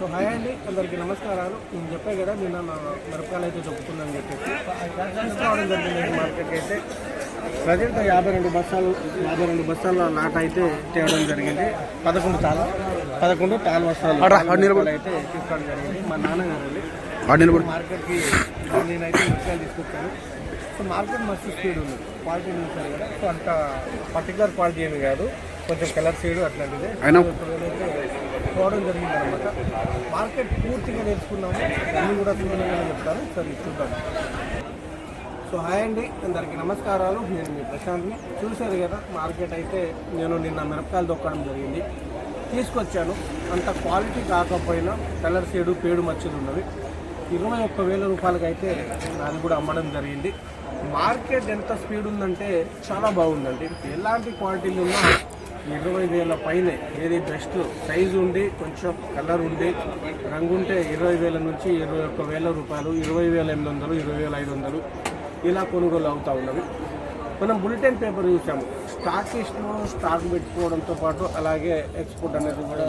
So hi అండి, అందరికీ నమస్కారాలు. నేను చెప్పే కదా నిన్న నా మిరపకాయలు అయితే దొరుకుతుందని చెప్పేసి తీసుకురావడం జరిగింది. మార్కెట్కి అయితే ప్రజెంట్ 52 బస్తాల నాట అయితే తేవడం జరిగింది. 11 తాళ్ళ బస్తాలు అయితే తీసుకోవడం జరిగింది. మా నాన్నగారు మార్కెట్కి నేనైతే మిరపకాయలు తీసుకొచ్చాను. సో మార్కెట్ మస్తు స్పీడ్ ఉంది, క్వాలిటీ చూసారు కదా. సో అంత పర్టికులర్ క్వాలిటీ ఏమి కాదు, కొంచెం కలర్ సైడ్ అట్లాంటిదే పోవడం జరిగింది అనమాట. మార్కెట్ పూర్తిగా నేర్చుకున్నాము, అన్నీ కూడా సులభంగా చెప్తాను. సరే చూద్దాం. సో హాయ్ అండి, అందరికీ నమస్కారాలు. నేను మీ ప్రశాంత్ని. చూశారు కదా మార్కెట్ అయితే నేను నిన్న మిరపకాయలు దొక్కడం జరిగింది, తీసుకొచ్చాను. అంత క్వాలిటీ కాకపోయినా కలర్ సైడు పేడు మచ్చలు ఉన్నవి. 21,000 రూపాయలకి అయితే అది కూడా అమ్మడం జరిగింది. మార్కెట్ ఎంత స్పీడ్ ఉందంటే చాలా బాగుందండి. ఎలాంటి క్వాలిటీలు ఉన్నా 20,000 పైనే ఏది బెస్ట్ సైజు ఉండి కొంచెం కలర్ ఉండి రంగు ఉంటే 20,000 నుంచి 21,000 రూపాయలు, 20,800, 20,500 ఇలా కొనుగోలు అవుతూ ఉన్నవి. మనం బులెటిన్ పేపర్ చూసాము. స్టాకిస్ట్లో స్టాక్ పెట్టుకోవడంతో పాటు అలాగే ఎక్స్పోర్ట్ అనేది కూడా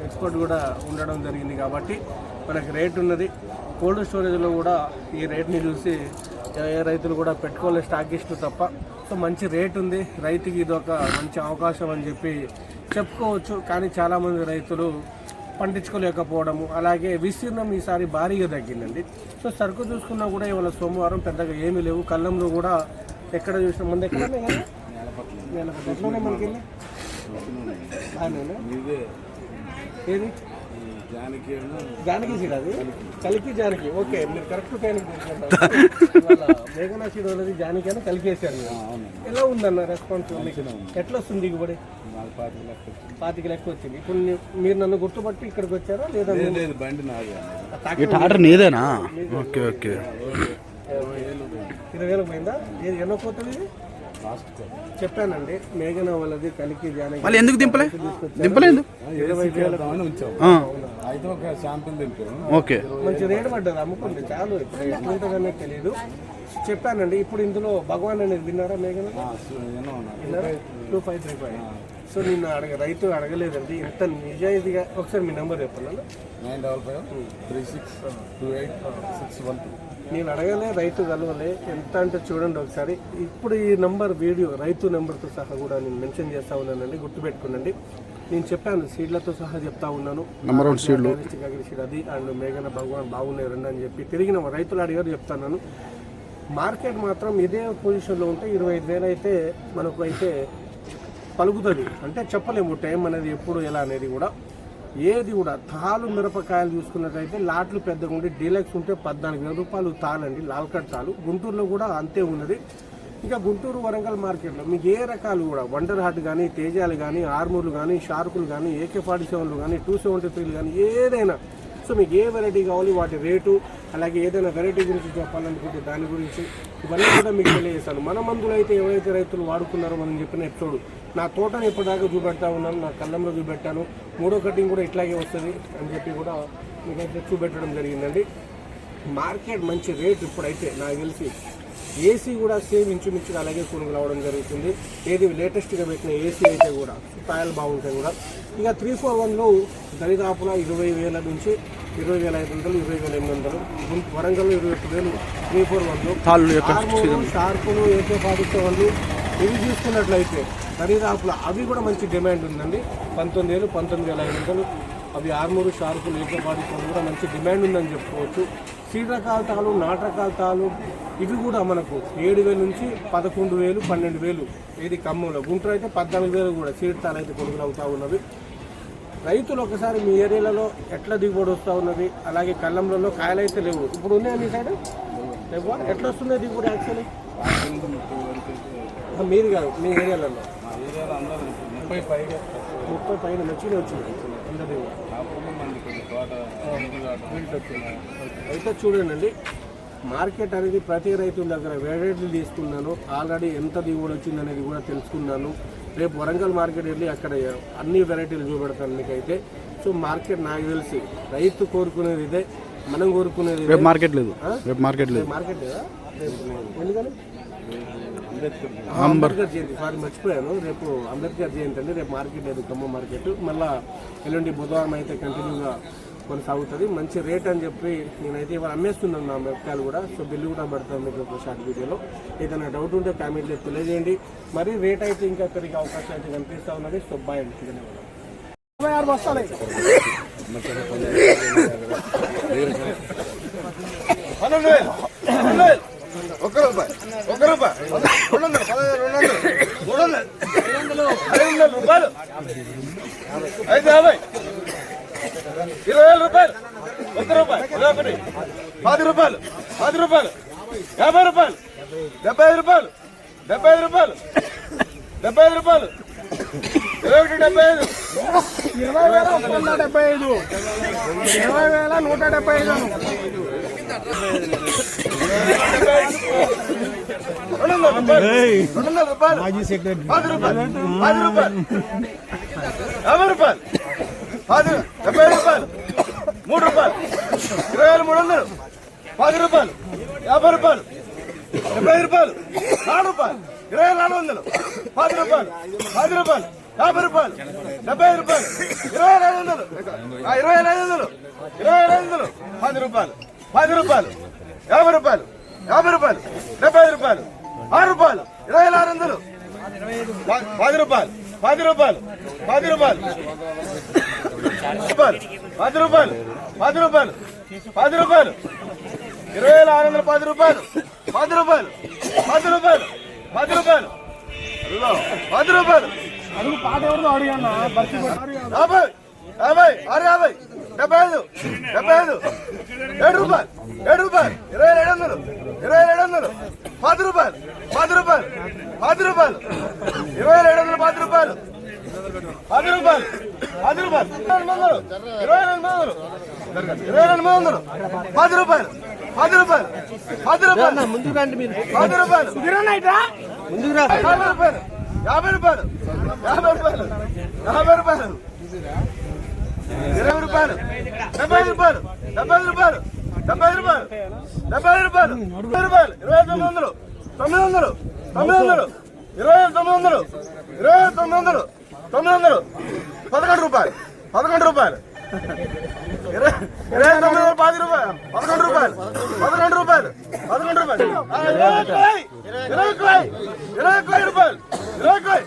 ఎక్స్పోర్ట్ కూడా ఉండడం జరిగింది కాబట్టి మనకి రేట్ ఉన్నది. కోల్డ్ స్టోరేజ్లో కూడా ఈ రేట్ని చూసి ఏ రైతులు కూడా పెట్టుకోలేదు, స్టాకిస్టు తప్ప. సో మంచి రేట్ ఉంది, రైతుకి ఇది ఒక మంచి అవకాశం అని చెప్పి చెప్పుకోవచ్చు. కానీ చాలామంది రైతులు పండించుకోలేకపోవడము, అలాగే విస్తీర్ణం ఈసారి భారీగా తగ్గిందండి. సో సరుకు చూసుకున్నా కూడా ఇవాళ సోమవారం పెద్దగా ఏమీ లేవు. కళ్ళంలో కూడా ఎక్కడ చూసినా ముందు ఎక్కడనే కదా ఎట్లనే మనకి ఏది జానకి సీడ్, అది కలికి జానకి. ఓకే, మీరు కరెక్ట్ టైంకి మేఘనా సీడ్ అనేది జానకి అని కలికేసారు. ఎలా ఉందన్న రెస్పాన్స్? ఎట్లా వస్తుంది దిగుబడి? 25 లెక్క వచ్చింది. ఇప్పుడు మీరు నన్ను గుర్తుపట్టి ఇక్కడికి వచ్చారా లేదా? ఆర్డర్ నీదేనా? Okay okay. 20,000 పోయిందా? ఎన్నో పోతుంది చెప్పానండి. మేఘన వాళ్ళది కలికి జానకి. మళ్ళీ ఎందుకు దింపలేదు? 25,000 ఓకే, మంచి రేటు పడ్డది, అమ్ముకుంది చాలు. ఇప్పుడు ఎట్లుంటుందనే తెలియదు. చెప్పానండి. ఇప్పుడు ఇందులో భగవాన్ అనేది విన్నారా? మేఘన 2535. సో నిన్ను రైతు అడగలేదండి ఇంత నిజాయితీగా. ఒకసారి మీ నెంబర్ చెప్పాను. 95562861. నేను అడగలే, రైతు కలవలే. ఎంత అంటే చూడండి ఒకసారి. ఇప్పుడు ఈ నెంబర్ వీడియో రైతు నెంబర్తో సహా కూడా నేను మెన్షన్ చేస్తూ ఉన్నానండి, గుర్తుపెట్టుకునండి. నేను చెప్పాను సీడ్లతో సహా చెప్తా ఉన్నాను. సీడ్ అది అండ్ మేఘన భగవాన్ బాగున్నాయి రండి అని చెప్పి తిరిగిన రైతులు అడిగారు, చెప్తాను. మార్కెట్ మాత్రం ఇదే పొజిషన్లో ఉంటే 25,000 అయితే మనకు అయితే పలుకుతుంది. అంటే చెప్పలేము టైం అనేది ఎప్పుడు ఎలా అనేది కూడా. ఏది కూడా తాలు మిరపకాయలు చూసుకున్నట్టయితే లాట్లు పెద్దగా ఉండి డీలక్స్ ఉంటే 14,000 రూపాయలు తాళండి, లాల్కట్ తాలు. గుంటూరులో కూడా అంతే ఉన్నది. ఇంకా గుంటూరు వరంగల్ మార్కెట్లో మీకు ఏ రకాలు కూడా వండర్ హార్ట్ కానీ, తేజాలు కానీ, ఆర్మూర్లు కానీ, షార్కులు కానీ, AK-47లు కానీ, 273లు కానీ ఏదైనా. సో మీకు ఏ వెరైటీ కావాలి వాటి రేటు, అలాగే ఏదైనా వెరైటీ గురించి చెప్పాలనుకుంటే దాని గురించి ఇవన్నీ కూడా మీకు తెలియజేస్తాను. మన మందులు అయితే ఎవరైతే రైతులు వాడుకున్నారో మనం చెప్పిన ఎపిసోడ్ నా తోటను ఎప్పటిదాకా చూపెడతా ఉన్నాను, నా కళ్ళంలో చూపెట్టాను. 3వ కటింగ్ కూడా ఇట్లాగే వస్తుంది అని చెప్పి కూడా మీకైతే చూపెట్టడం జరిగిందండి. మార్కెట్ మంచి రేట్ ఇప్పుడైతే నాకు తెలిసి. ఏసీ కూడా సేమ్ ఇంచుమించుగా అలాగే కొనుగోలు అవ్వడం జరుగుతుంది. ఏది లేటెస్ట్గా పెట్టిన ఏసీ అయితే కూడా స్థాయిలు బాగుంటాయి కూడా. ఇక 341లో దరిదాపున 20,000 నుంచి 20,500, 20,800. వరంగల్ 21,000 341లో. షార్పులు, AK-47లు ఇవి చూసుకున్నట్లయితే దరిదాపుల అవి కూడా మంచి డిమాండ్ ఉందండి. 19,000, 19,500 అవి. ఆర్మూరు, షార్పులు, AK-47 కూడా మంచి డిమాండ్ ఉందని చెప్పుకోవచ్చు. సీడ్ రకాల తాలు, నాటు రకాల తాలు ఇవి కూడా మనకు 7,000 నుంచి 11,000, 12,000 ఏది ఖమ్మంలో. గుంటూరు అయితే 14,000 కూడా సీడ్ తాలు అయితే కొనుగోలు అవుతూ ఉన్నవి. రైతులు ఒకసారి మీ ఏరియాలలో ఎట్లా దిగుబడి వస్తూ ఉన్నది, అలాగే కళ్ళంలలో కాయలు అయితే లేవు. ఇప్పుడు ఉన్నాయా మీ సైడ్? లేవు. ఎట్లా వస్తున్నాయి దిగుబడి యాక్చువల్లీ? మీరు కాదు, మీ ఏరియాలలో 30 పైన మంచిగా వచ్చింది. అయితే చూడండి, మార్కెట్ అనేది ప్రతి రైతుల దగ్గర వెరైటీలు తీసుకున్నాను. ఆల్రెడీ ఎంత దిగుబడి వచ్చింది అనేది కూడా తెలుసుకున్నాను. రేపు వరంగల్ మార్కెట్ వెళ్ళి అక్కడ అన్ని వెరైటీలు చూపెడతాను మీకైతే. సో మార్కెట్ నాకు తెలిసి రైతు కోరుకునేది ఇదే, మనం కోరుకునేది. మార్కెట్ లేదు, మార్కెట్ లేదా? ఎందుకని అంబేద్కర్ జయంతి, సారీ మర్చిపోయాను, రేపు అంబేద్కర్ జయంతి అండి. రేపు మార్కెట్ లేదు, ఖమ్మం మార్కెట్. మళ్ళీ ఎల్లుండి బుధవారం అయితే కంటిన్యూగా కొనసాగుతుంది. మంచి రేట్ అని చెప్పి నేనైతే ఇవాళ అమ్మేస్తున్నాను నా మిరపకాయలు కూడా. సో బిల్లు కూడా పెడతాను మీకు ఒక షార్ట్ వీడియోలో. ఏదైనా డౌట్ ఉంటే కామెంట్లో తెలియజేయండి. మరి రేట్ అయితే ఇంకా పెరిగే అవకాశం అయితే కనిపిస్తూ ఉన్నది. సో బాయ్ అండి. 26 బస్తాలు 1 రూపాయి 1 రూపాయి 200 300 500 రూపాయలు 550 20 రూపాయలు 1 రూపాయి 10 రూపాయలు 10 రూపాయలు 50 రూపాయలు 75 రూపాయలు 75 రూపాయలు 75 రూపాయలు 2175 20,175 200 రూపాయలు మాజీ సెక్రటరీ 10 రూపాయలు 50 రూపాయలు 70 రూపాయలు 3 రూపాయలు 20,300 10 రూపాయలు 50 రూపాయలు 75 రూపాయలు 4 రూపాయలు 20,400 10 రూపాయలు 10 రూపాయలు 50 రూపాయలు 75 రూపాయలు 20,500 20,500 20,500 10 రూపాయలు 10 రూపాయలు 50 రూపాయలు 50 రూపాయలు 75 రూపాయలు 6 రూపాయలు 20,600 10 రూపాయలు 10 రూపాయలు 10 రూపాయలు 10 రూపాయలు 10 రూపాయలు 10 రూపాయలు 20,610 రూపాయలు 10 రూపాయలు 10 రూపాయలు 10 రూపాయలు 10 రూపాయలు అడుగు పాట ఎవరిదో అడిగాను 50 50 650 75 75 7 రూపాయలు 7 రూపాయలు 2700 2700 10 రూపాయలు 10 రూపాయలు 10 రూపాయలు 2700 10 రూపాయలు 10 రూపాయలు 10 రూపాయలు 2800 2800 10 రూపాయలు 10 రూపాయలు 10 రూపాయలు ముందుగా అంటే మీరు 10 రూపాయలు ముందుకు రా 50 రూపాయలు 50 రూపాయలు 50 రూపాయలు 50 రూపాయలు 20 రూపాయలు 70 రూపాయలు 70 రూపాయలు 70 రూపాయలు 70 రూపాయలు 20 రూపాయలు 2900 900 900 2900 2900 900 11 రూపాయలు 11 రూపాయలు 10 రూపాయలు 11 రూపాయలు 11 రూపాయలు 11 రూపాయలు 20 రూపాయలు 20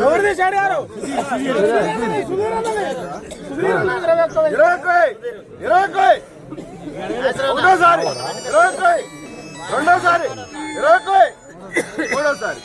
ఎవరిది షాడి గారు 20 ఒకటోసారి 20 రెండోసారి 20 మూడోసారి